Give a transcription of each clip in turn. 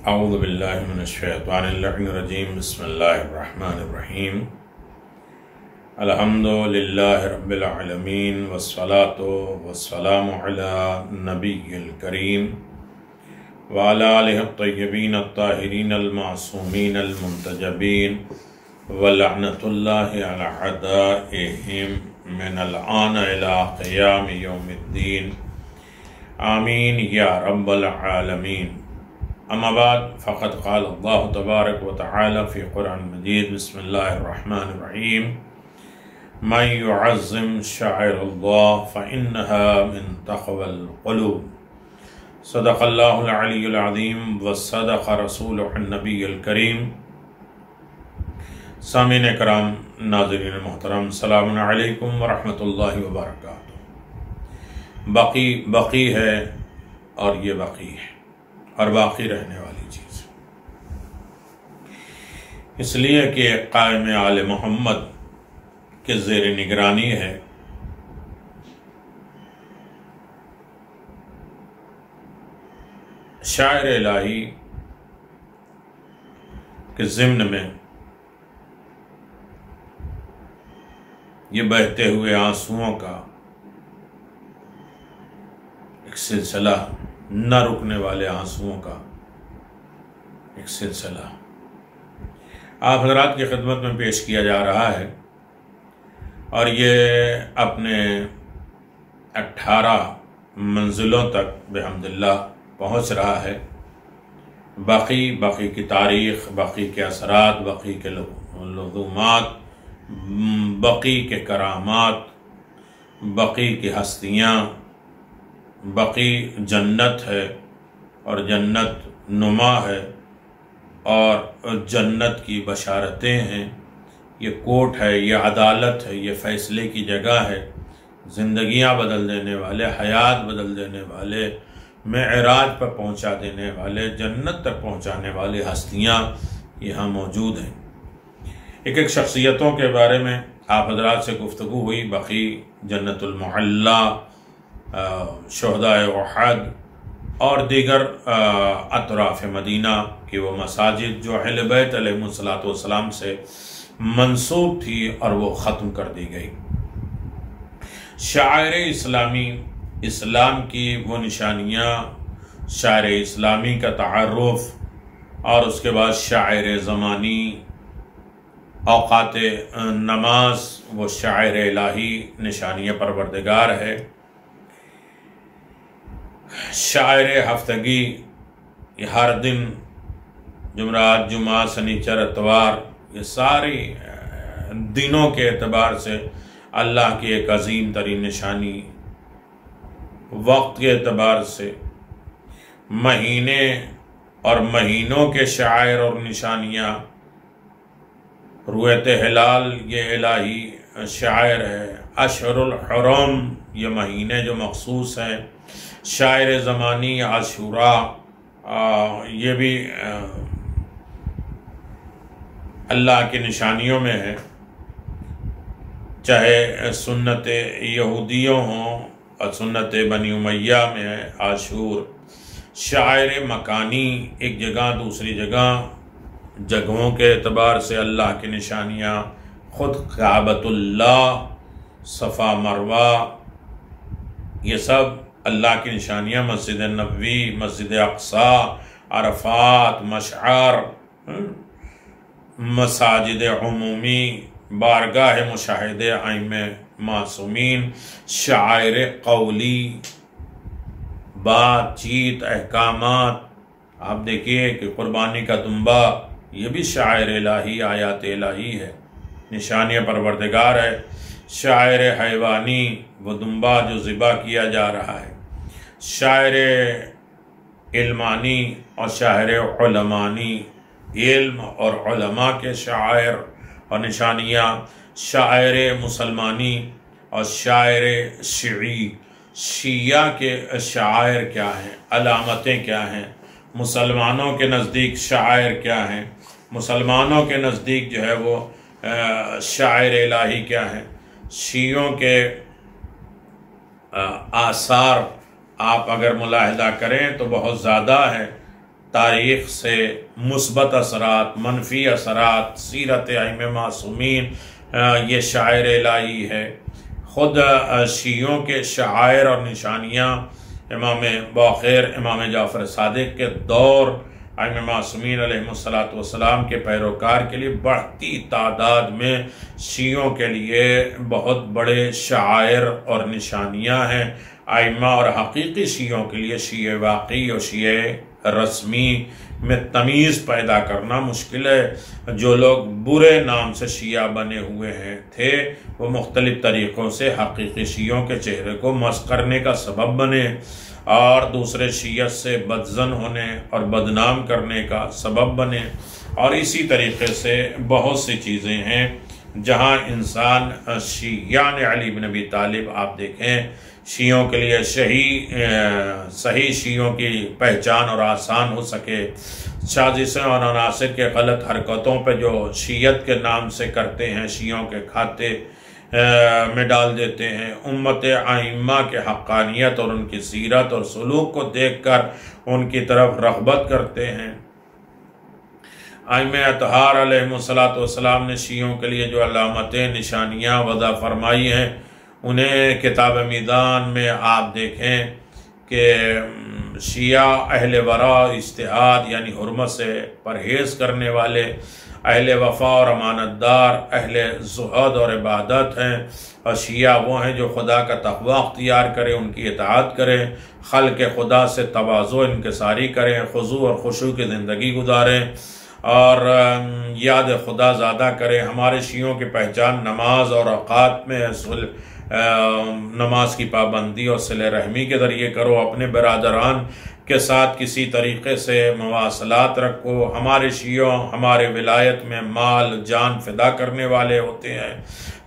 اعوذ باللہ من الشیطان اللعین الرجیم بسم اللہ الرحمن الرحیم الحمد للہ رب العالمین والصلاة والسلام علی نبی الکریم وعلی آلہ الطیبین الطاہرین المعصومین المنتجبین ولعنۃ اللہ علی اعدائہم من الآن الی قیام یوم الدین آمین یا رب العالمین۔ اما بعد فقد قال اللہ تبارک و تعالی فی قرآن مجید بسم اللہ الرحمن الرحیم من يعظم شعائر اللہ فإنها من تقوى القلوب۔ صدق اللہ العلی العظیم وصدق رسولہ النبی الکریم۔ سامعین کرام، ناظرین محترم، السلام علیکم ورحمۃ اللہ وبرکاتہ۔ بقی ہے اور یہ باقی ہے اور باقی رہنے والی چیز، اس لیے کہ قائم آل محمد کے زیر نگرانی ہے۔ شاعر الہی کے ضمن میں یہ بہتے ہوئے آنسوؤں کا ایک سلسلہ، نہ رکنے والے آنسوؤں کا ایک سلسلہ آپ حضرات کی خدمت میں پیش کیا جا رہا ہے، اور یہ اپنے 18 منزلوں تک بحمد اللہ پہنچ رہا ہے۔ باقی کی تاریخ، باقی کے اثرات، باقی کے لزومات، باقی کے کرامات، باقی کی ہستیاں، باقی جنت ہے اور جنت نما ہے اور جنت کی بشارتیں ہیں۔ یہ کورٹ ہے، یہ عدالت ہے، یہ فیصلے کی جگہ ہے۔ زندگیاں بدل دینے والے، حیات بدل دینے والے، معراج پر پہنچا دینے والے، جنت تک پہنچانے والی ہستیاں یہاں موجود ہیں۔ ایک شخصیتوں کے بارے میں آپ حضرات سے گفتگو ہوئی، باقی جنت المعلی، شہدائے احد اور دیگر اطراف مدینہ کی وہ مساجد جو اہل بیت علیہ السلام سے منسوب تھی اور وہ ختم کر دی گئی۔ شاعر اسلامی، اسلام کی وہ نشانیاں، شاعر اسلامی کا تعارف، اور اس کے بعد شاعر زمانی، اوقات نماز، وہ شاعر الہی نشانیہ پروردگار ہے۔ شاعر ہفتگی، یہ ہر دن جمعرات، جمعہ، سنیچر، اتوار، یہ ساری دنوں کے اعتبار سے اللہ کی ایک عظیم ترین نشانی، وقت کے اعتبار سے مہینے اور مہینوں کے شعائر اور نشانیاں، رؤیت ہلال یہ الہی شعائر ہے، اشہر الحرم یہ مہینے جو مخصوص ہیں، شاعر زمانی عاشوراء یہ بھی اللہ کی نشانیوں میں ہے، چاہے سنت یہودیوں ہوں اور سنت بنی امیہ میں ہے عاشور۔ شاعر مکانی، ایک جگہ دوسری جگہوں کے اعتبار سے اللہ کی نشانیاں، خود کعبۃ اللہ، صفا مروہ، یہ سب اللہ کی نشانیاں، مسجد نبوی، مسجد اقصی، عرفات، مشعر، مساجد عمومی، بارگاہ مشاہدے ائمہ معصومین، شعائر قولی، بات چیت، احکامات۔ آپ دیکھیے کہ قربانی کا دمبا یہ بھی شاعر الہی، آیات الہی ہے، نشانیہ پروردگار ہے۔ شاعر حیوانی، وہ دمبا جو ذبح کیا جا رہا ہے۔ شاعر علمانی اور شاعر علمانی، علم اور علماء کے شاعر اور نشانیاں۔ شاعر مسلمانی اور شاعر شیعی، شیعہ کے شاعر کیا ہیں، علامتیں کیا ہیں، مسلمانوں کے نزدیک شاعر کیا ہیں، مسلمانوں کے نزدیک جو ہے وہ شاعر الہی کیا ہیں۔ شیعوں کے آثار آپ اگر ملاحظہ کریں تو بہت زیادہ ہے، تاریخ سے مثبت اثرات، منفی اثرات، سیرت ائمہ معصومین یہ شاعر الہی ہے۔ خود شیعوں کے شعائر اور نشانیاں امام باخر، امام جعفر صادق کے دور، ائمہ معصومین علیہ السلام کے پیروکار کے لیے بڑھتی تعداد میں شیعوں کے لیے بہت بڑے شعائر اور نشانیاں ہیں۔ ائمہ اور حقیقی شیعوں کے لیے شیعہ واقعی اور شیعہ رسمی میں تمیز پیدا کرنا مشکل ہے۔ جو لوگ برے نام سے شیعہ بنے ہوئے تھے وہ مختلف طریقوں سے حقیقی شیعوں کے چہرے کو مسخ کرنے کا سبب بنے اور دوسرے شیعت سے بدظن ہونے اور بدنام کرنے کا سبب بنے، اور اسی طریقے سے بہت سی چیزیں ہیں جہاں انسان شیعان علی بن ابی طالب، آپ دیکھیں شیعوں کے لیے صحیح شیعوں کی پہچان اور آسان ہو سکے، سازشیں اور عناصر کے غلط حرکتوں پہ جو شیعت کے نام سے کرتے ہیں شیعوں کے کھاتے میں ڈال دیتے ہیں، امت ائمہ کے حقانیت اور ان کی سیرت اور سلوک کو دیکھ کر ان کی طرف رغبت کرتے ہیں۔ ائمہ اطہار علیہ السلام نے شیعوں کے لیے جو علامتیں، نشانیاں وضع فرمائی ہیں، انہیں کتاب میدان میں آپ دیکھیں کہ شیعہ اہل ورع، اجتہاد یعنی حرمت سے پرہیز کرنے والے، اہل وفا اور امانت دار، اہل زہد اور عبادت ہیں، اور شیعہ وہ ہیں جو خدا کا تقوی اختیار کریں، ان کی اطاعت کریں، خلق خدا سے تواضع انکساری کریں، خضوع اور خشوع کی زندگی گزاریں اور یاد خدا زیادہ کریں۔ ہمارے شیعوں کی پہچان نماز اور اوقات میں نماز کی پابندی اور صلہ رحمی کے ذریعے کرو، اپنے برادران کے ساتھ کسی طریقے سے مواصلات رکھو۔ ہمارے شیعوں ہمارے ولایت میں مال جان فدا کرنے والے ہوتے ہیں،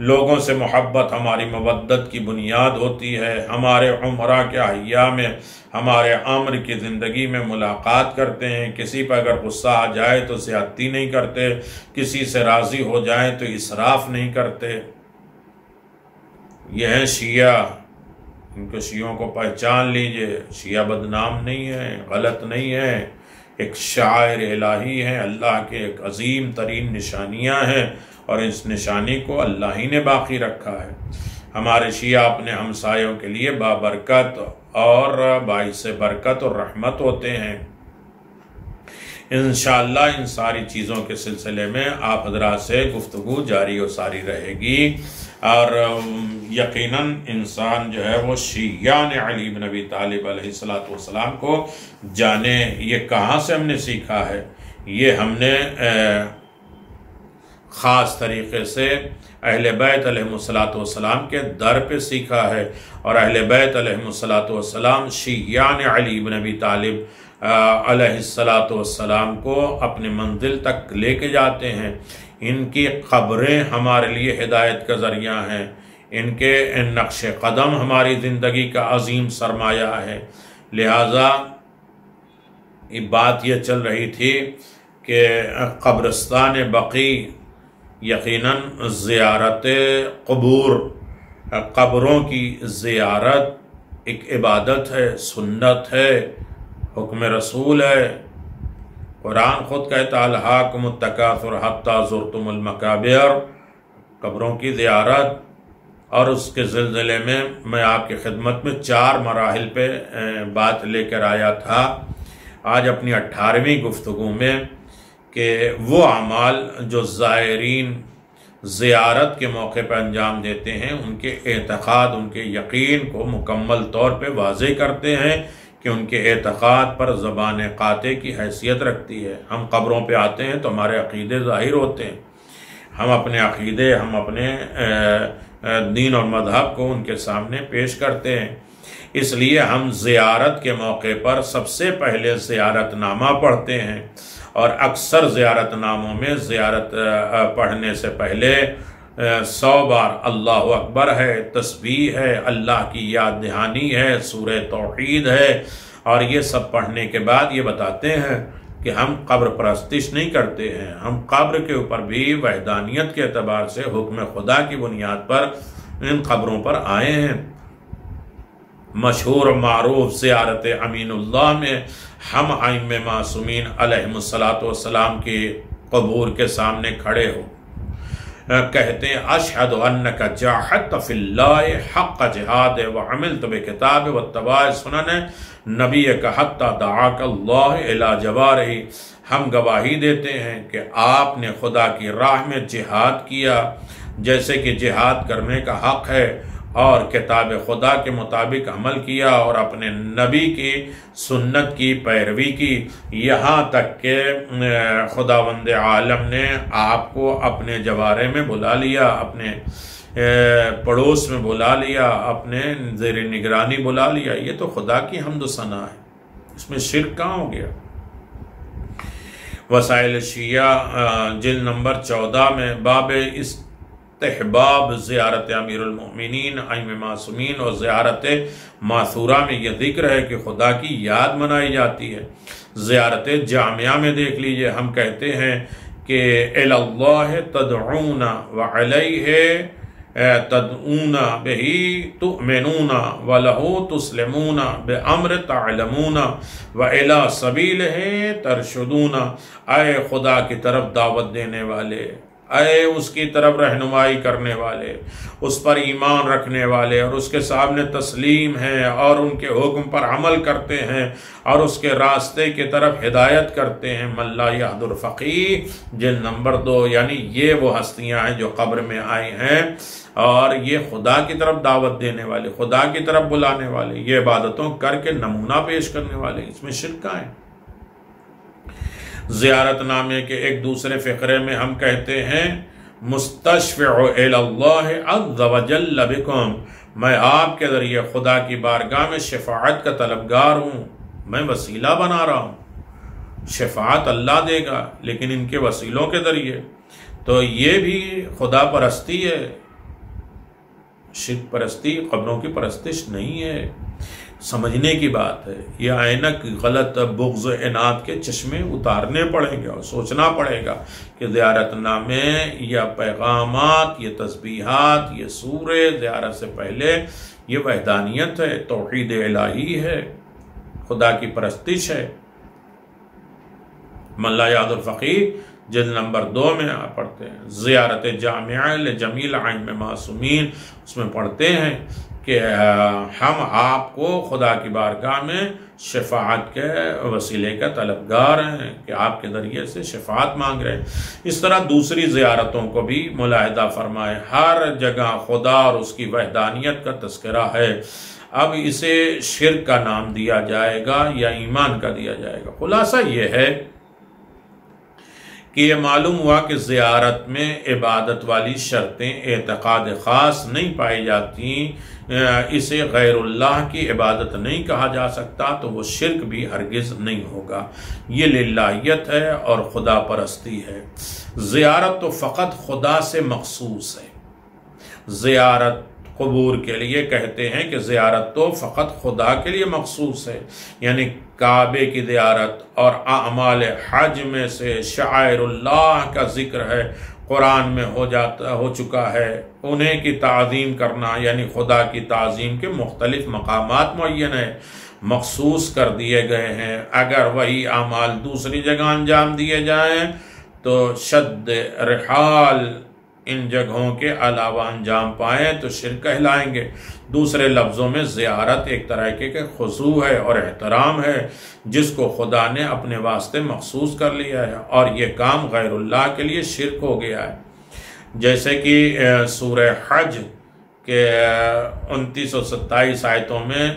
لوگوں سے محبت ہماری مودت کی بنیاد ہوتی ہے۔ ہمارے عمرہ کے احیاء میں ہمارے عمر کی زندگی میں ملاقات کرتے ہیں، کسی پر اگر غصہ آ جائے تو زیادتی نہیں کرتے، کسی سے راضی ہو جائیں تو اسراف نہیں کرتے۔ یہ ہیں شیعہ، ان کو شیعوں کو پہچان لیجئے۔ شیعہ بدنام نہیں ہے، غلط نہیں ہے، ایک شاعر الہی ہے، اللہ کے ایک عظیم ترین نشانیاں ہیں، اور اس نشانی کو اللہ ہی نے باقی رکھا ہے۔ ہمارے شیعہ اپنے ہمسایوں کے لیے بابرکت اور باعث برکت اور رحمت ہوتے ہیں۔ انشاءاللہ ان ساری چیزوں کے سلسلے میں آپ حضرات سے گفتگو جاری و ساری رہے گی، اور یقیناً انسان جو ہے وہ شیعان علی بن ابی طالب علیہ السلام کو جانے۔ یہ کہاں سے ہم نے سیکھا ہے؟ یہ ہم نے خاص طریقے سے اہل بیت علیہ السلام کے در پہ سیکھا ہے، اور اہل بیت علیہ السلام شیعان علی بن ابی طالب علیہ السلام کو اپنے منزل تک لے کے جاتے ہیں۔ ان کی قبریں ہمارے لیے ہدایت کا ذریعہ ہیں، ان کے نقش قدم ہماری زندگی کا عظیم سرمایہ ہے۔ لہٰذا یہ بات یہ چل رہی تھی کہ قبرستان بقیع یقیناً زیارت قبور، قبروں کی زیارت ایک عبادت ہے، سنت ہے، حکم رسول ہے۔ قرآن خود کہتا الہاکم التکاثر حتی زرتم المقابر، قبروں کی زیارت۔ اور اس کے سلسلے میں آپ کی خدمت میں 4 مراحل پہ بات لے کر آیا تھا آج اپنی 18ویں گفتگو میں، کہ وہ اعمال جو زائرین زیارت کے موقع پہ انجام دیتے ہیں ان کے اعتقاد، ان کے یقین کو مکمل طور پہ واضح کرتے ہیں کہ ان کے اعتقاد پر زبان قاطع کی حیثیت رکھتی ہے۔ ہم قبروں پہ آتے ہیں تو ہمارے عقیدے ظاہر ہوتے ہیں، ہم اپنے عقیدے، ہم اپنے دین اور مذہب کو ان کے سامنے پیش کرتے ہیں۔ اس لیے ہم زیارت کے موقع پر سب سے پہلے زیارت نامہ پڑھتے ہیں، اور اکثر زیارت ناموں میں زیارت پڑھنے سے پہلے 100 بار اللہ اکبر ہے، تسبیح ہے، اللہ کی یاد دہانی ہے، سورہ توحید ہے، اور یہ سب پڑھنے کے بعد یہ بتاتے ہیں کہ ہم قبر پرستش نہیں کرتے ہیں، ہم قبر کے اوپر بھی وحدانیت کے اعتبار سے حکم خدا کی بنیاد پر ان قبروں پر آئے ہیں۔ مشہور معروف زیارت امین اللہ میں ہم ائمہ معصومین علیہم الصلاۃ والسلام کے قبور کے سامنے کھڑے ہو کہتے ہیں اشہد انک جاہدت فی اللہ حق جہاد وعملت بکتاب واتباع سنن نبیک حتی دعاک اللہ الی جوارہ، ہم گواہی دیتے ہیں کہ آپ نے خدا کی راہ میں جہاد کیا جیسے کہ جہاد کرنے کا حق ہے، اور کتاب خدا کے مطابق عمل کیا اور اپنے نبی کی سنت کی پیروی کی، یہاں تک کہ خداوند عالم نے آپ کو اپنے جوارے میں بلا لیا، اپنے پڑوس میں بلا لیا، اپنے زیر نگرانی بلا لیا۔ یہ تو خدا کی حمد و ثنا ہے، اس میں شرک کہاں ہو گیا؟ وسائل شیعہ جلد نمبر 14 میں باب استحباب زیارت امیر المؤمنین ائمہ معصومین اور زیارت ماثورہ میں یہ ذکر ہے کہ خدا کی یاد منائی جاتی ہے۔ زیارت جامعہ میں دیکھ لیجئے، ہم کہتے ہیں کہ الی اللہ تدعون وعلیہ تدعون بہی تؤمنون ولہو تسلمون بامر تعلمون والی سبیلہ ترشدون، اے خدا کی طرف دعوت دینے والے، اے اس کی طرف رہنمائی کرنے والے، اس پر ایمان رکھنے والے اور اس کے سامنے تسلیم ہیں اور ان کے حکم پر عمل کرتے ہیں اور اس کے راستے کی طرف ہدایت کرتے ہیں، من لا یہد الفقیہ جلد نمبر 2، یعنی یہ وہ ہستیاں ہیں جو قبر میں آئی ہیں اور یہ خدا کی طرف دعوت دینے والے، خدا کی طرف بلانے والے، یہ عبادتوں کر کے نمونہ پیش کرنے والے، اس میں شرک کہاں ہے؟ زیارت نامے کے ایک دوسرے فقرے میں ہم کہتے ہیں مستشفع الی اللہ عز وجل بکم، میں آپ کے ذریعے خدا کی بارگاہ میں شفاعت کا طلبگار ہوں، میں وسیلہ بنا رہا ہوں، شفاعت اللہ دے گا لیکن ان کے وسیلوں کے ذریعے، تو یہ بھی خدا پرستی ہے، شرک پرستی، قبروں کی پرستش نہیں ہے۔ سمجھنے کی بات ہے، یہ اینک غلط بغض عناد کے چشمے اتارنے پڑیں گے اور سوچنا پڑے گا کہ زیارت نامے یا پیغامات، یہ تسبیحات، یہ سورے زیارت سے پہلے یہ وحدانیت ہے، توحید الہی ہے، خدا کی پرستش ہے۔ من لا یعد الفقیہ جلد نمبر 2 میں آپ پڑھتے ہیں زیارت جامعہ لجمیل ائمہ معصومین، اس میں پڑھتے ہیں کہ ہم آپ کو خدا کی بارگاہ میں شفاعت کے وسیلے کا طلبگار ہیں کہ آپ کے ذریعے سے شفاعت مانگ رہے ہیں۔ اس طرح دوسری زیارتوں کو بھی ملاحظہ فرمائے، ہر جگہ خدا اور اس کی وحدانیت کا تذکرہ ہے، اب اسے شرک کا نام دیا جائے گا یا ایمان کا دیا جائے گا؟ خلاصہ یہ ہے کہ یہ معلوم ہوا کہ زیارت میں عبادت والی شرطیں اعتقاد خاص نہیں پائی جاتی، اسے غیر اللہ کی عبادت نہیں کہا جا سکتا، تو وہ شرک بھی ہرگز نہیں ہوگا، یہ للہیت ہے اور خدا پرستی ہے۔ زیارت تو فقط خدا سے مخصوص ہے، زیارت قبور کے لیے کہتے ہیں کہ زیارت تو فقط خدا کے لیے مخصوص ہے، یعنی کعبے کی زیارت اور اعمال حج میں سے شعائر اللہ کا ذکر ہے، قرآن میں ہو چکا ہے، انہیں کی تعظیم کرنا یعنی خدا کی تعظیم کے مختلف مقامات معین ہیں، مخصوص کر دیے گئے ہیں۔ اگر وہی اعمال دوسری جگہ انجام دیے جائیں تو شد رحال ان جگہوں کے علاوہ انجام پائیں تو شرک کہلائیں گے۔ دوسرے لفظوں میں زیارت ایک طرح کے خضوع ہے اور احترام ہے جس کو خدا نے اپنے واسطے مخصوص کر لیا ہے، اور یہ کام غیر اللہ کے لیے شرک ہو گیا ہے۔ جیسے کہ سورہ حج کے 29 اور 27 آیتوں میں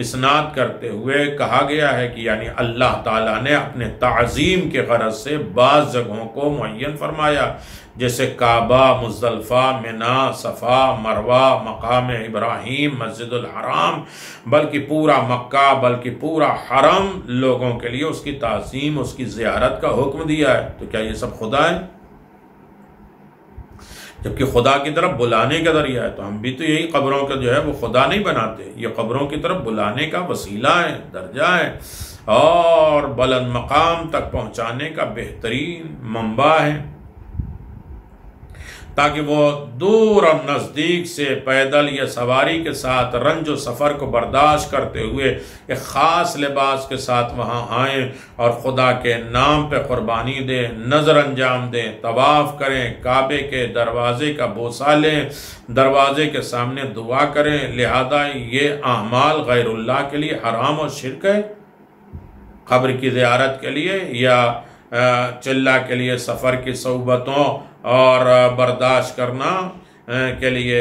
اسناد کرتے ہوئے کہا گیا ہے کہ یعنی اللہ تعالیٰ نے اپنے تعظیم کے غرض سے بعض جگہوں کو معین فرمایا، جیسے کعبہ، مزدلفہ، منا، صفا، مروہ، مقام ابراہیم، مسجد الحرام، بلکہ پورا مکہ، بلکہ پورا حرم لوگوں کے لیے اس کی تعظیم، اس کی زیارت کا حکم دیا ہے۔ تو کیا یہ سب خدا ہے؟ جبکہ خدا کی طرف بلانے کا ذریعہ ہے، تو ہم بھی تو یہی قبروں کا جو ہے وہ خدا نہیں بناتے، یہ قبروں کی طرف بلانے کا وسیلہ ہے، درجہ ہے اور بلند مقام تک پہنچانے کا بہترین منبع ہے۔ تاکہ وہ دور اور نزدیک سے پیدل یا سواری کے ساتھ رنج و سفر کو برداشت کرتے ہوئے ایک خاص لباس کے ساتھ وہاں آئیں اور خدا کے نام پہ قربانی دیں، نظر انجام دیں، طواف کریں، کعبے کے دروازے کا بوسہ لیں، دروازے کے سامنے دعا کریں۔ لہذا یہ اعمال غیر اللہ کے لیے حرام اور شرک ہے۔ قبر کی زیارت کے لیے یا چلہ کے لیے سفر کی صعوبتوں اور برداشت کرنا کے لیے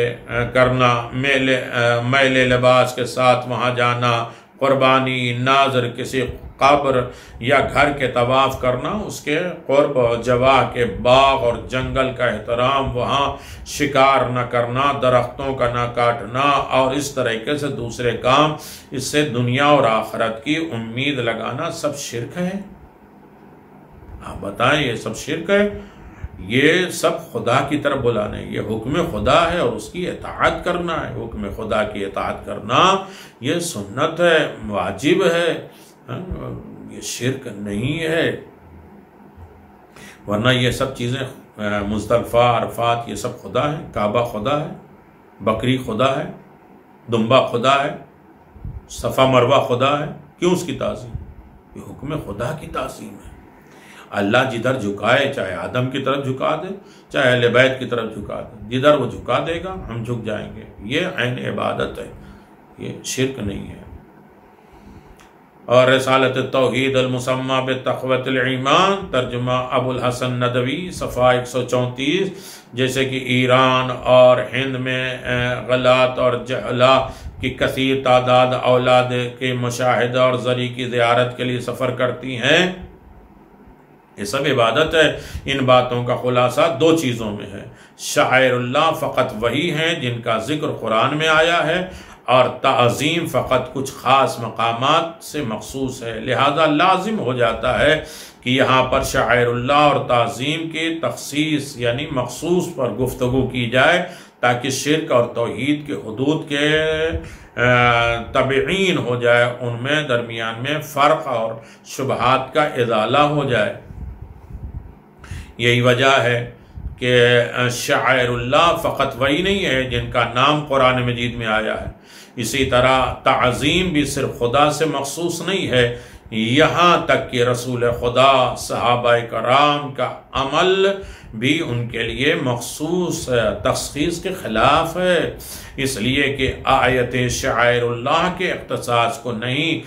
کرنا، میل لباس کے ساتھ وہاں جانا، قربانی، ناظر، کسی قبر یا گھر کے طواف کرنا، اس کے قرب جواہ کے باغ اور جنگل کا احترام، وہاں شکار نہ کرنا، درختوں کا نہ کاٹنا اور اس طریقے سے دوسرے کام، اس سے دنیا اور آخرت کی امید لگانا سب شرک ہے۔ آپ بتائیں یہ سب شرک ہے؟ یہ سب خدا کی طرف بلانے، یہ حکم خدا ہے اور اس کی اطاعت کرنا ہے۔ حکم خدا کی اطاعت کرنا یہ سنت ہے، واجب ہے، یہ شرک نہیں ہے۔ ورنہ یہ سب چیزیں مزدلفہ، عرفات، یہ سب خدا ہے، کعبہ خدا ہے، بکری خدا ہے، دمبا خدا ہے، صفا مروہ خدا ہے۔ کیوں اس کی تعظیم؟ یہ حکم خدا کی تعظیم ہے۔ اللہ جدھر جھکائے، چاہے آدم کی طرف جھکا دے، چاہے اہل بیت کی طرف جھکا دے، جدھر وہ جھکا دے گا ہم جھک جائیں گے۔ یہ عین عبادت ہے، یہ شرک نہیں ہے۔ اور رسالت توحید المسمى بتقویۃ الایمان، ترجمہ ابو الحسن ندوی، صفحہ 134، جیسے کہ ایران اور ہند میں غلات اور جہلا کی کثیر تعداد اولاد کے مشاہدہ اور ذری کی زیارت کے لیے سفر کرتی ہیں، یہ سب عبادت ہے۔ ان باتوں کا خلاصہ دو چیزوں میں ہے۔ شعائر اللہ فقط وہی ہیں جن کا ذکر قرآن میں آیا ہے، اور تعظیم فقط کچھ خاص مقامات سے مخصوص ہے۔ لہذا لازم ہو جاتا ہے کہ یہاں پر شعائر اللہ اور تعظیم کے تخصیص یعنی مخصوص پر گفتگو کی جائے، تاکہ شرک اور توحید کے حدود کے تبعین ہو جائے، ان میں درمیان میں فرق اور شبہات کا ازالہ ہو جائے۔ یہی وجہ ہے کہ شعائر اللہ فقط وہی نہیں ہے جن کا نام قرآن مجید میں آیا ہے، اسی طرح تعظیم بھی صرف خدا سے مخصوص نہیں ہے، یہاں تک کہ رسول خدا، صحابہ کرام کا عمل بھی ان کے لیے مخصوص تخصیص کے خلاف ہے، اس لیے کہ آیت شعائر اللہ کے اختصاص کو نہیں،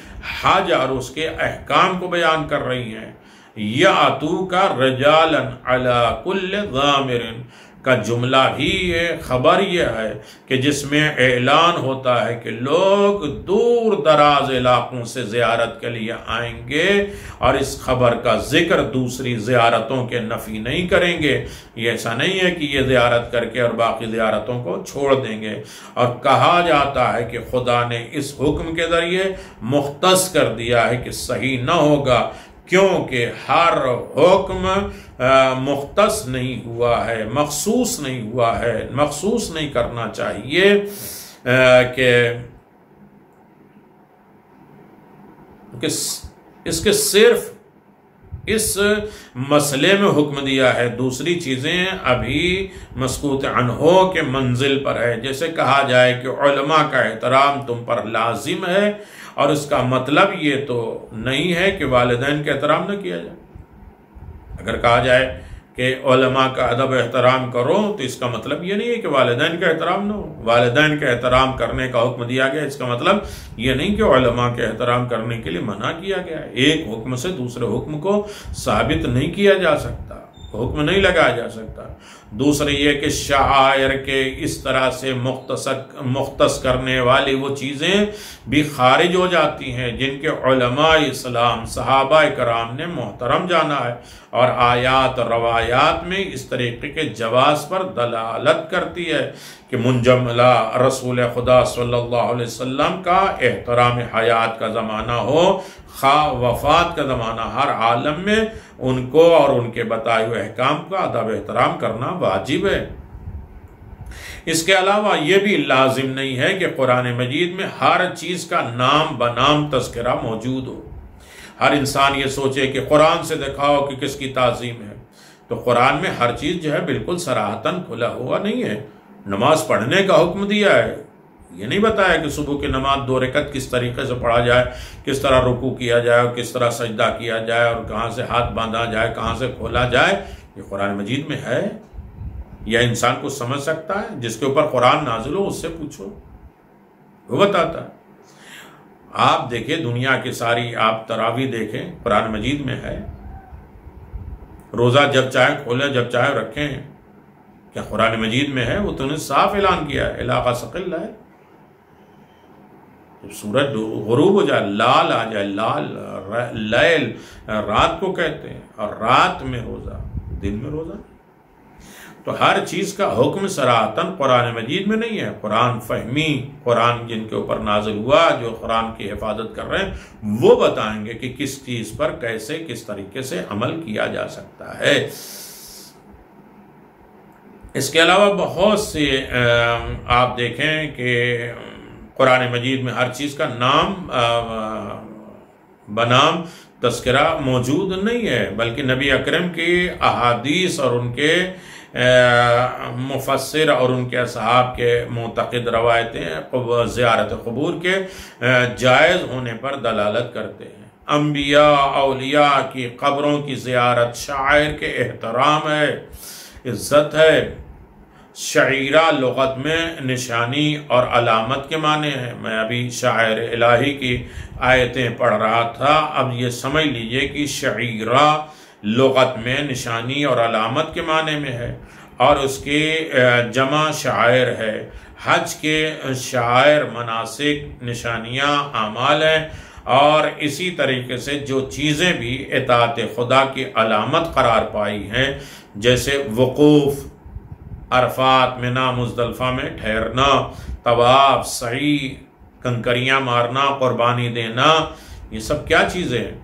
حج اور اس کے احکام کو بیان کر رہی ہیں۔ یَأْتُوکَ رِجَالًا عَلَى كُلِّ ضَامِرٍ کا جملہ بھی یہ خبر یہ ہے کہ جس میں اعلان ہوتا ہے کہ لوگ دور دراز علاقوں سے زیارت کے لیے آئیں گے، اور اس خبر کا ذکر دوسری زیارتوں کے نفی نہیں کریں گے۔ یہ ایسا نہیں ہے کہ یہ زیارت کر کے اور باقی زیارتوں کو چھوڑ دیں گے۔ اور کہا جاتا ہے کہ خدا نے اس حکم کے ذریعے مختص کر دیا ہے کہ صحیح نہ ہوگا، کیونکہ ہر حکم مختص نہیں ہوا ہے، مخصوص نہیں ہوا ہے، مخصوص نہیں کرنا چاہیے کہ اس کے صرف اس مسئلے میں حکم دیا ہے، دوسری چیزیں ابھی مسکوت عنہ کے منزل پر ہے۔ جیسے کہا جائے کہ علماء کا احترام تم پر لازم ہے، اور اس کا مطلب یہ تو نہیں ہے کہ والدین کا احترام نہ کیا جائے۔ اگر کہا جائے کہ علماء کا ادب احترام کرو تو اس کا مطلب یہ نہیں ہے کہ والدین کا احترام نہ ہو۔ والدین کا احترام کرنے کا حکم دیا گیا، اس کا مطلب یہ نہیں کہ علماء کے احترام کرنے کے لیے منع کیا گیا ہے۔ ایک حکم سے دوسرے حکم کو ثابت نہیں کیا جا سکتا، حکم نہیں لگایا جا سکتا۔ دوسرے یہ کہ شعائر کے اس طرح سے مختص کرنے والی وہ چیزیں بھی خارج ہو جاتی ہیں جن کے علماء اسلام، صحابہ کرام نے محترم جانا ہے، اور آیات اور روایات میں اس طریقے کے جواز پر دلالت کرتی ہے کہ منجملہ رسول خدا صلی اللہ علیہ وسلم کا احترام حیات کا زمانہ ہو، خواہ وفات کا زمانہ، ہر عالم میں ان کو اور ان کے بتائے ہوئے احکام کا ادب احترام کرنا واجب ہے۔ اس کے علاوہ یہ بھی لازم نہیں ہے کہ قرآن مجید میں ہر چیز کا نام بنام تذکرہ موجود ہو۔ ہر انسان یہ سوچے کہ قرآن سے دکھاؤ کہ کس کی تعظیم ہے، تو قرآن میں ہر چیز جو ہے بالکل صراحتاً کھلا ہوا نہیں ہے۔ نماز پڑھنے کا حکم دیا ہے، یہ نہیں بتایا کہ صبح کی نماز 2 رکعت کس طریقے سے پڑھا جائے، کس طرح رکوع کیا جائے اور کس طرح سجدہ کیا جائے اور کہاں سے ہاتھ باندھا جائے، کہاں سے کھولا جائے۔ یہ قرآن مجید میں ہے یا انسان کو سمجھ سکتا ہے؟ جس کے اوپر قرآن نازل ہو اس سے پوچھو، وہ بتاتا ہے۔ آپ دیکھیں دنیا کی ساری آپ تراویح دیکھیں، قرآن مجید میں ہے۔ روزہ جب چاہے کھولیں، جب چاہے رکھیں، کیا قرآن مجید میں ہے؟ وہ تو نے صاف اعلان کیا ہے، علاقہ ثقل ہے۔ جب سورج غروب ہو جائے، لال آ جائے، لال لیل رات کو کہتے ہیں، اور رات میں روزہ، دن میں روزہ۔ تو ہر چیز کا حکم صراحتاً قرآن مجید میں نہیں ہے۔ قرآن فہمی، قرآن جن کے اوپر نازل ہوا، جو قرآن کی حفاظت کر رہے ہیں، وہ بتائیں گے کہ کس چیز پر کیسے کس طریقے سے عمل کیا جا سکتا ہے۔ اس کے علاوہ بہت سے آپ دیکھیں کہ قرآن مجید میں ہر چیز کا نام بنام تذکرہ موجود نہیں ہے، بلکہ نبی اکرم کی احادیث اور ان کے مفسر اور ان کے اصحاب کے معتقد روایتیں زیارت قبور کے جائز ہونے پر دلالت کرتے ہیں۔ انبیاء اولیاء کی قبروں کی زیارت شاعر کے احترام ہے، عزت ہے۔ شعیرہ لغت میں نشانی اور علامت کے معنی ہے۔ میں ابھی شاعر الہی کی آیتیں پڑھ رہا تھا، اب یہ سمجھ لیجئے کہ شعیرہ لغت میں نشانی اور علامت کے معنی میں ہے، اور اس کی جمع شاعر ہے۔ حج کے شاعر مناسک، نشانیاں، اعمال ہیں، اور اسی طریقے سے جو چیزیں بھی اطاعت خدا کی علامت قرار پائی ہیں، جیسے وقوف، عرفات، منی، مزدلفہ میں ٹھہرنا، طواف، سعی، کنکریاں مارنا، قربانی دینا، یہ سب کیا چیزیں ہیں؟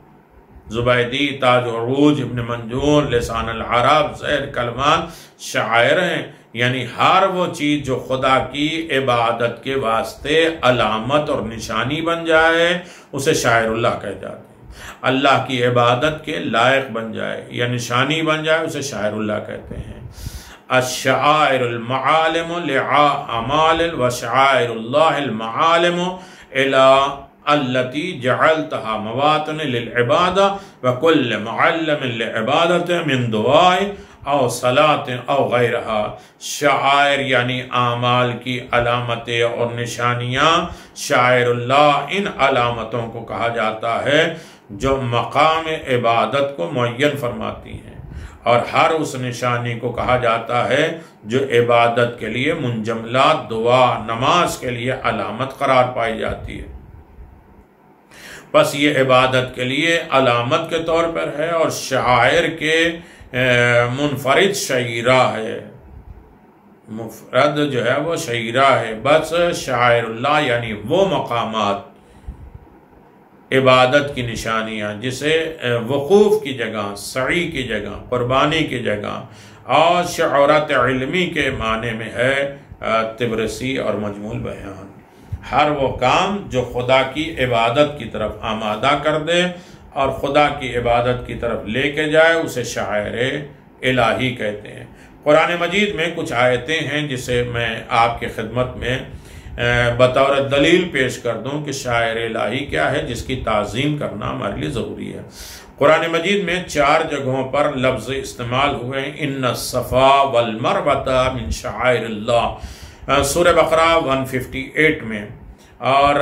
زبیدی، تاج عروج، ابن منجون، لسان العرب، زہر کلمان شاعر ہیں۔ یعنی ہر وہ چیز جو خدا کی عبادت کے واسطے علامت اور نشانی بن جائے اسے شاعر اللہ کہہ جاتے ہیں۔ اللہ کی عبادت کے لائق بن جائے یا نشانی بن جائے اسے شاعر اللہ کہتے ہیں۔ الشعائر المعالم لعامال وشعائر اللہ المعالم التي جعلتها مواطن للعبادة وكل معلم للعبادة من دعاء او صلاة او غیرها۔ شعائر یعنی اعمال کی علامتیں اور نشانیاں، شاعر اللہ ان علامتوں کو کہا جاتا ہے جو مقام عبادت کو معین فرماتی ہیں، اور ہر اس نشانی کو کہا جاتا ہے جو عبادت کے لیے منجملات، دعا، نماز کے لیے علامت قرار پائی جاتی ہے۔ بس یہ عبادت کے لیے علامت کے طور پر ہے، اور شاعر کے منفرد شعیرہ ہے، مفرد جو ہے وہ شعیرہ ہے۔ بس شاعر اللہ یعنی وہ مقامات، عبادت کی نشانیاں جسے وقوف کی جگہ، سعی کی جگہ، قربانی کی جگہ، اور شعورت علمی کے معنی میں ہے طبرسی اور مجموع البیان۔ ہر وہ کام جو خدا کی عبادت کی طرف آمادہ کر دے اور خدا کی عبادت کی طرف لے کے جائے اسے شاعر الہی کہتے ہیں۔ قرآن مجید میں کچھ آیتیں ہیں جسے میں آپ کے خدمت میں بطور دلیل پیش کر دوں کہ شاعر الہی کیا ہے، جس کی تعظیم کرنا ہمارے لیے ضروری ہے۔ قرآن مجید میں 4 جگہوں پر لفظ استعمال ہوئے ہیں، ان الصفا والمروہ من شعائر اللہ، سورہ بقرہ 158 میں، اور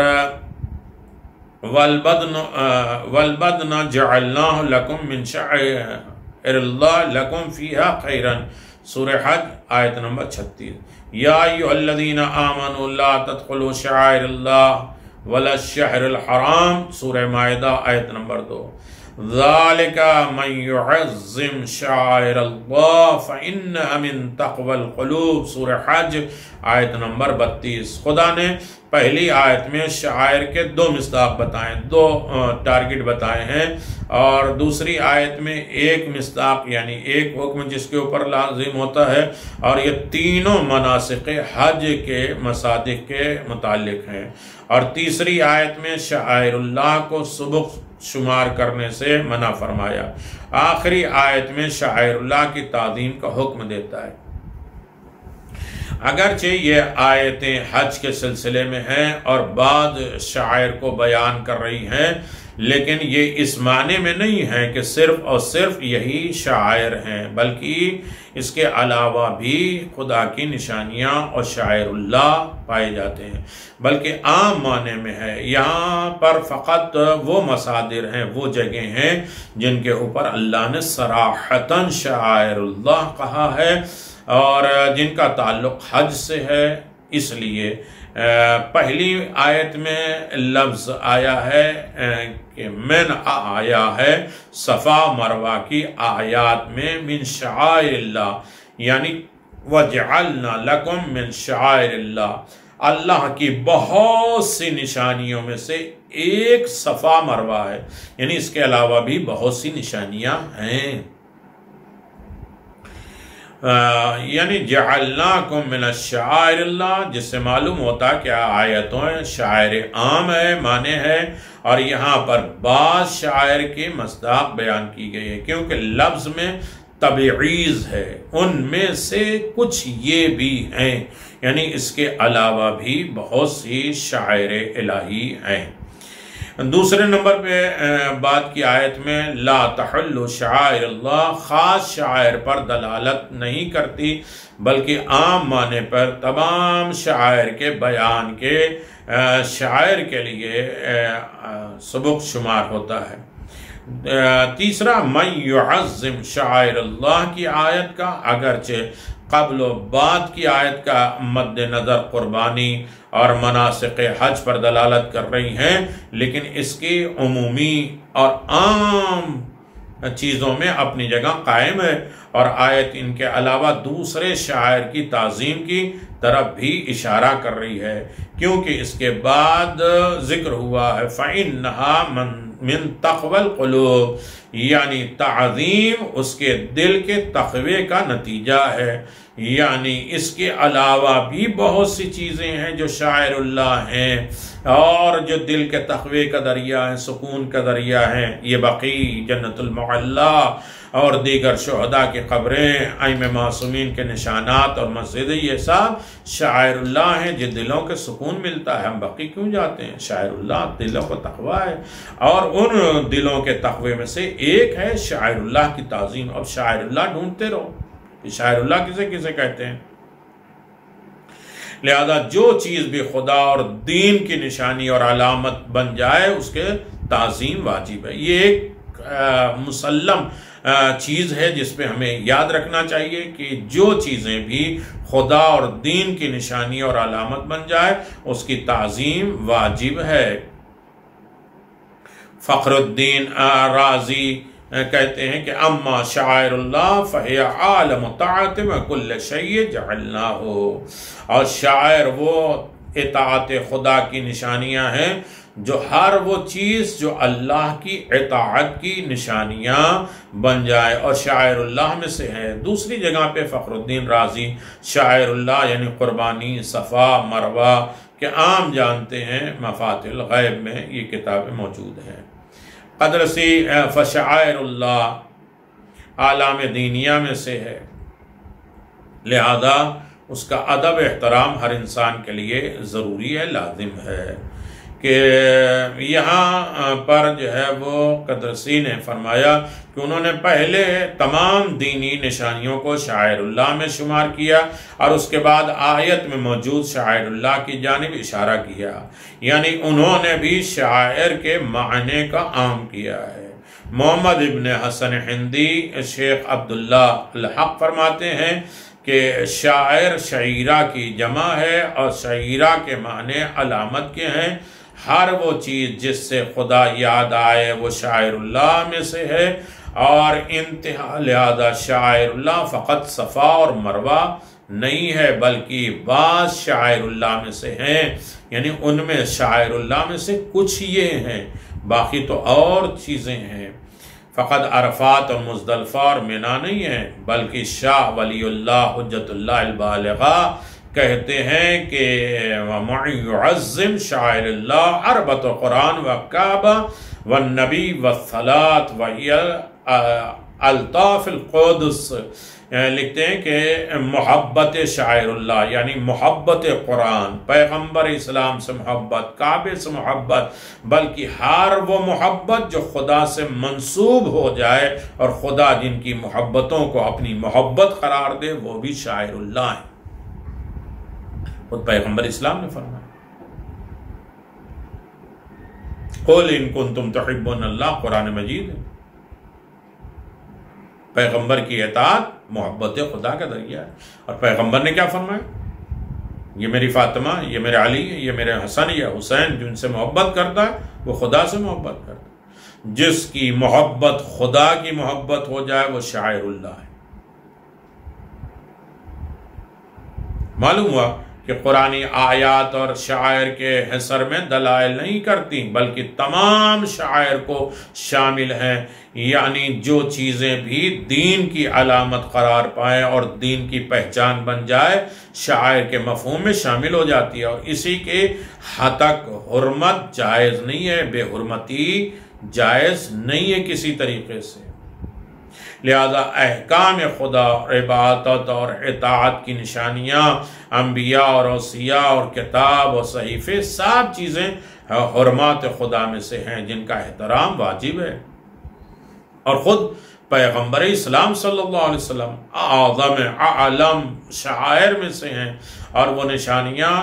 والبدن جعلناہ لکم من شعائر اللہ لکم فیہا خیرا، سورہ حج آیت نمبر 36۔ یا ایھا الذین آمنوا لا تدخلوا شعائر اللہ ولا الشہر الحرام، سورہ مائدہ آیت نمبر 2۔ ذالک من یعظم شعائر اللہ فإنہا من تقوی القلوب، سورہ حج آیت نمبر 32۔ خدا نے پہلی آیت میں شعائر کے 2 مصداق بتائیں، 2 ٹارگٹ بتائے ہیں، اور دوسری آیت میں 1 مصداق یعنی 1 حکم جس کے اوپر لازم ہوتا ہے، اور یہ تینوں مناسک حج کے مصادق کے متعلق ہیں۔ اور تیسری آیت میں شعائر اللہ کو شمار کرنے سے منع فرمایا۔ آخری آیت میں شعائر اللہ کی تعظیم کا حکم دیتا ہے۔ اگرچہ یہ آیتیں حج کے سلسلے میں ہیں اور بعض شعائر کو بیان کر رہی ہیں، لیکن یہ اس معنی میں نہیں ہے کہ صرف اور صرف یہی شعائر ہیں، بلکہ اس کے علاوہ بھی خدا کی نشانیاں اور شعائر اللہ پائے جاتے ہیں، بلکہ عام معنی میں ہے۔ یہاں پر فقط وہ مصادر ہیں، وہ جگہ ہیں جن کے اوپر اللہ نے صراحتاً شعائر اللہ کہا ہے اور جن کا تعلق حج سے ہے۔ اس لیے پہلی آیت میں لفظ آیا ہے کہ من آیا ہے صفا مروہ کی آیات میں من شعائر اللہ، یعنی وَجْعَلْنَا لَكُم مِّن شَعَائِرِ اللَّهِ، اللہ کی بہت سی نشانیوں میں سے ایک صفا مروہ ہے، یعنی اس کے علاوہ بھی بہت سی نشانیاں ہیں۔ یعنی جعلناکم من الشعائر اللہ، جس سے معلوم ہوتا کہ آیتوں شعائر عام ہے معنی ہے، اور یہاں پر بعض شعائر کی مصداق بیان کی گئی ہے، کیونکہ لفظ میں تبعیض ہے، ان میں سے کچھ یہ بھی ہیں، یعنی اس کے علاوہ بھی بہت سی شعائر الہی ہیں۔ دوسرے نمبر پہ بعد کی آیت میں لا تحل شعائر اللہ، خاص شعائر پر دلالت نہیں کرتی، بلکہ عام معنی پر تمام شعائر کے بیان کے شاعر کے لیے سبق شمار ہوتا ہے۔ تیسرا من یعظم شعائر اللہ کی آیت کا، اگرچہ قبل و بعد کی آیت کا مد نظر قربانی اور مناسک حج پر دلالت کر رہی ہیں، لیکن اس کی عمومی اور عام چیزوں میں اپنی جگہ قائم ہے، اور آیت ان کے علاوہ دوسرے شاعر کی تعظیم کی طرف بھی اشارہ کر رہی ہے، کیونکہ اس کے بعد ذکر ہوا ہے فَإِنَّهَا مِن تَقْوَى الْقُلُوبِ، یعنی تعظیم اس کے دل کے تقوی کا نتیجہ ہے۔ یعنی اس کے علاوہ بھی بہت سی چیزیں ہیں جو شاعر اللہ ہیں اور جو دل کے تقوی کا ذریعہ ہیں، سکون کا ذریعہ ہیں۔ یہ بقیع، جنت المعلا اور دیگر شہداء کی قبریں، ائمہ معصومین کے نشانات اور مسجد، یہ سب شاعر اللہ ہیں جو دلوں کے سکون ملتا ہے۔ ہم بقیع کیوں جاتے ہیں؟ شاعر اللہ دلوں کو تقوی ہے، اور ان دلوں کے تقوی میں سے ایک ہے شاعر اللہ کی تعظیم۔ اب شاعر اللہ ڈھونڈتے رہو، شاعر اللہ کسے کسے کہتے ہیں؟ لہذا جو چیز بھی خدا اور دین کی نشانی اور علامت بن جائے اس کے تعظیم واجب ہے۔ یہ ایک مسلم چیز ہے جس پہ ہمیں یاد رکھنا چاہیے کہ جو چیزیں بھی خدا اور دین کی نشانی اور علامت بن جائے اس کی تعظیم واجب ہے۔ فخر الدین رازی کہتے ہیں کہ اما شعائر اللہ فہی عالم طاعت کل شیء جعلناہ، اور شاعر وہ اطاعت خدا کی نشانیاں ہیں جو ہر وہ چیز جو اللہ کی اطاعت کی نشانیاں بن جائے، اور شاعر اللہ میں سے ہے۔ دوسری جگہ پہ فخر الدین رازی شاعر اللہ یعنی قربانی، صفا، مروہ کے عام جانتے ہیں، مفاتح الغیب میں یہ کتابیں موجود ہیں۔ قدرسی فشعائر اللہ اعلام دینیہ میں سے ہے، لہذا اس کا ادب احترام ہر انسان کے لیے ضروری ہے، لازم ہے۔ کہ یہاں پر جو ہے وہ قدرسی نے فرمایا کہ انہوں نے پہلے تمام دینی نشانیوں کو شاعر اللہ میں شمار کیا، اور اس کے بعد آیت میں موجود شاعر اللہ کی جانب اشارہ کیا، یعنی انہوں نے بھی شاعر کے معنی کا عام کیا ہے۔ محمد ابن حسن ہندی شیخ عبداللہ الحق فرماتے ہیں کہ شاعر شعیرہ کی جمع ہے، اور شعیرہ کے معنی علامت کے ہیں۔ ہر وہ چیز جس سے خدا یاد آئے وہ شاعر اللہ میں سے ہے، اور انتہا لہذا شاعر اللہ فقط صفا اور مروہ نہیں ہے بلکہ بعض شاعر اللہ میں سے ہیں، یعنی ان میں شاعر اللہ میں سے کچھ یہ ہیں، باقی تو اور چیزیں ہیں۔ فقط عرفات اور مزدلفہ اور مینا نہیں ہیں، بلکہ شاہ ولی اللہ حجت اللہ البالغہ کہتے ہیں کہ وَمَن يُعَظِّمْ شَعَائِرَ اللَّهِ أَرْبَطُ قرآن وَكَعْبَةَ وَالنَّبِيُّ وَالصَّلَاةُ وَهِيَ أَلْطَافُ الْقُدُسِ، لکھتے ہیں کہ محبت شاعر اللہ یعنی محبت قرآن، پیغمبر اسلام سے محبت، کعبے سے محبت، بلکہ ہر وہ محبت جو خدا سے منسوب ہو جائے اور خدا جن کی محبتوں کو اپنی محبت قرار دے وہ بھی شاعر اللہ ہے۔ خود پیغمبر اسلام نے فرمایا قُلْ إِن كُنتُمْ تُحِبُّونَ اللَّهَ، قرآن مجید ہے۔ پیغمبر کی اطاعت محبت خدا کا ذریعہ ہے، اور پیغمبر نے کیا فرمایا؟ یہ میری فاطمہ، یہ میرے علی، یہ میرے حسن یا حسین جن سے محبت کرتا ہے وہ خدا سے محبت کرتا ہے۔ جس کی محبت خدا کی محبت ہو جائے وہ شاعر اللہ ہے۔ معلوم ہوا کہ قرآنی آیات اور شاعر کے حصر میں دلائل نہیں کرتی بلکہ تمام شاعر کو شامل ہیں، یعنی جو چیزیں بھی دین کی علامت قرار پائیں اور دین کی پہچان بن جائے شاعر کے مفہوم میں شامل ہو جاتی ہے، اور اسی کے ہتک حرمت جائز نہیں ہے، بے حرمتی جائز نہیں ہے کسی طریقے سے۔ لہذا احکام خدا، عبادت اور اطاعت کی نشانیاں، انبیاء اور اوصیاء اور کتاب اور صحیفے، سب چیزیں حرمات خدا میں سے ہیں جن کا احترام واجب ہے، اور خود پیغمبر اسلام صلی اللہ علیہ وسلم اعظم اعلم شعائر میں سے ہیں، اور وہ نشانیاں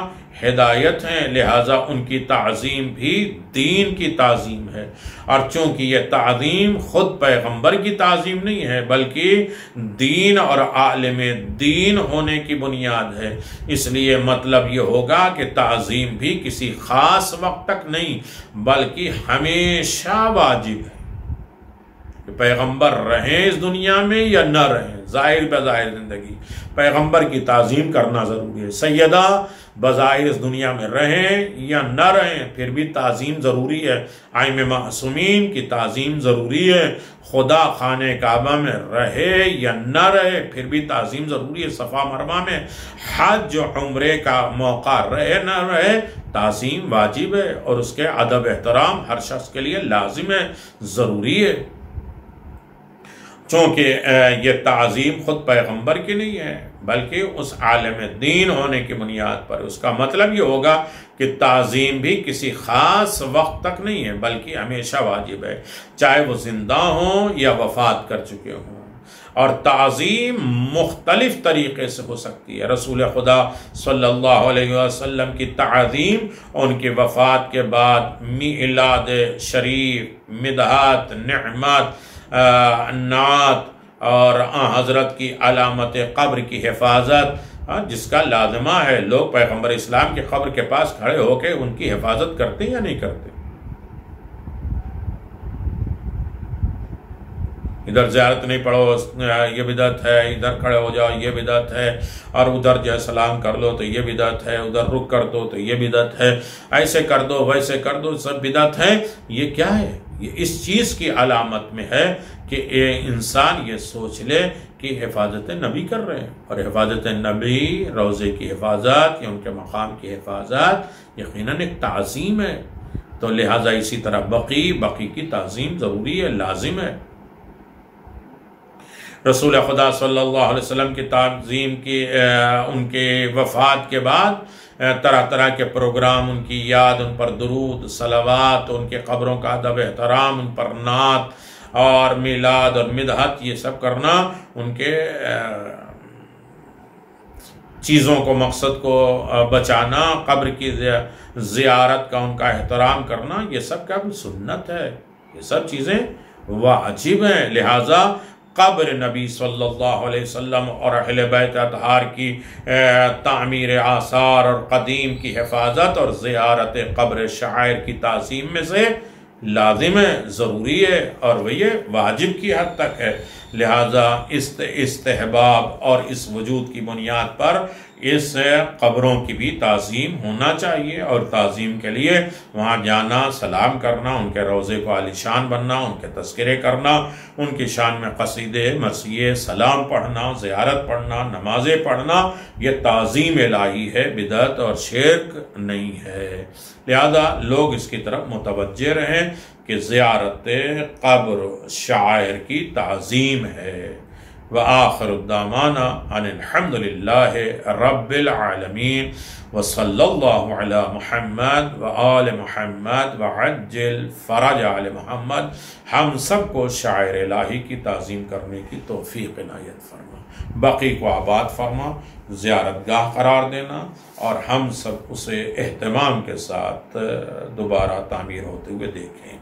ہدایت ہیں، لہٰذا ان کی تعظیم بھی دین کی تعظیم ہے، اور چونکہ یہ تعظیم خود پیغمبر کی تعظیم نہیں ہے بلکہ دین اور عالم دین ہونے کی بنیاد ہے، اس لیے مطلب یہ ہوگا کہ تعظیم بھی کسی خاص وقت تک نہیں بلکہ ہمیشہ واجب ہے، کہ پیغمبر رہیں اس دنیا میں یا نہ رہیں، ظاہر بظاہر زندگی پیغمبر کی تعظیم کرنا ضروری ہے، سیدہ بظاہر اس دنیا میں رہیں یا نہ رہیں پھر بھی تعظیم ضروری ہے، ائمہ معصومین کی تعظیم ضروری ہے، خدا خانہ کعبہ میں رہے یا نہ رہے پھر بھی تعظیم ضروری ہے، صفا مروہ میں حج عمرے کا موقع رہے نہ رہے تعظیم واجب ہے، اور اس کے ادب احترام ہر شخص کے لیے لازم ہے، ضروری ہے، چونکہ یہ تعظیم خود پیغمبر کی نہیں ہے بلکہ اس عالم دین ہونے کی بنیاد پر، اس کا مطلب یہ ہوگا کہ تعظیم بھی کسی خاص وقت تک نہیں ہے بلکہ ہمیشہ واجب ہے، چاہے وہ زندہ ہوں یا وفات کر چکے ہوں، اور تعظیم مختلف طریقے سے ہو سکتی ہے۔ رسول خدا صلی اللہ علیہ وسلم کی تعظیم ان کی وفات کے بعد میلاد شریف، مدحت، نعمت، نعت اور حضرت کی علامت قبر کی حفاظت جس کا لازمہ ہے، لوگ پیغمبر اسلام کی قبر کے پاس کھڑے ہو کے ان کی حفاظت کرتے یا نہیں کرتے؟ ادھر زیارت نہیں پڑھو یہ بدعت ہے، ادھر کھڑے ہو جاؤ یہ بدعت ہے، اور ادھر جو ہے سلام کر لو تو یہ بدعت ہے، ادھر رک کر دو تو یہ بدعت ہے، ایسے کر دو ویسے کر دو، سب بدعت ہے۔ یہ کیا ہے؟ یہ اس چیز کی علامت میں ہے کہ انسان یہ سوچ لے کہ حفاظت نبی کر رہے ہیں، اور حفاظت نبی، روضے کی حفاظت یا ان کے مقام کی حفاظت یقیناً ایک تعظیم ہے، تو لہٰذا اسی طرح بقی کی تعظیم ضروری ہے، لازم ہے۔ رسول خدا صلی اللہ علیہ وسلم کی تعظیم کی ان کے وفات کے بعد طرح طرح کے پروگرام، ان کی یاد، ان پر درود، صلوات، ان کے قبروں کا ادب احترام، ان پر نعت اور میلاد اور مدحت، یہ سب کرنا، ان کے چیزوں کو، مقصد کو بچانا، قبر کی زیارت کا ان کا احترام کرنا، یہ سب کا سنت ہے، یہ سب چیزیں واجب ہیں۔ لہٰذا قبر نبی صلی اللہ علیہ وسلم اور اہل بیت اطہار کی تعمیر آثار اور قدیم کی حفاظت اور زیارت قبر شاعر کی تعظیم میں سے لازم ہے، ضروری ہے، اور وہ یہ واجب کی حد تک ہے۔ لہذا استحباب اور اس وجود کی بنیاد پر اس قبروں کی بھی تعظیم ہونا چاہیے، اور تعظیم کے لیے وہاں جانا، سلام کرنا، ان کے روضے کو عالیشان بننا، ان کے تذکرے کرنا، ان کی شان میں قصیدے، مرثیے، سلام پڑھنا، زیارت پڑھنا، نمازیں پڑھنا، یہ تعظیم الہی ہے، بدعت اور شرک نہیں ہے۔ لہذا لوگ اس کی طرف متوجہ رہیں کہ زیارت قبر شاعر کی تعظیم ہے۔ وآخر الدعوانا ان الحمد للہ رب العالمین وصلی اللہ علی محمد وآل محمد وعجل فرج آل محمد۔ ہم سب کو شاعر الہی کی تعظیم کرنے کی توفیق عنایت فرما، بقی کو آباد فرما، زیارت گاہ قرار دینا، اور ہم سب اسے اہتمام کے ساتھ دوبارہ تعمیر ہوتے ہوئے دیکھیں۔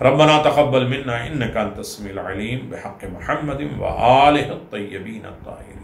ربنا تقبل منا انك انت السميع العليم بحق محمد وآلہ الطیبین الطاہرین۔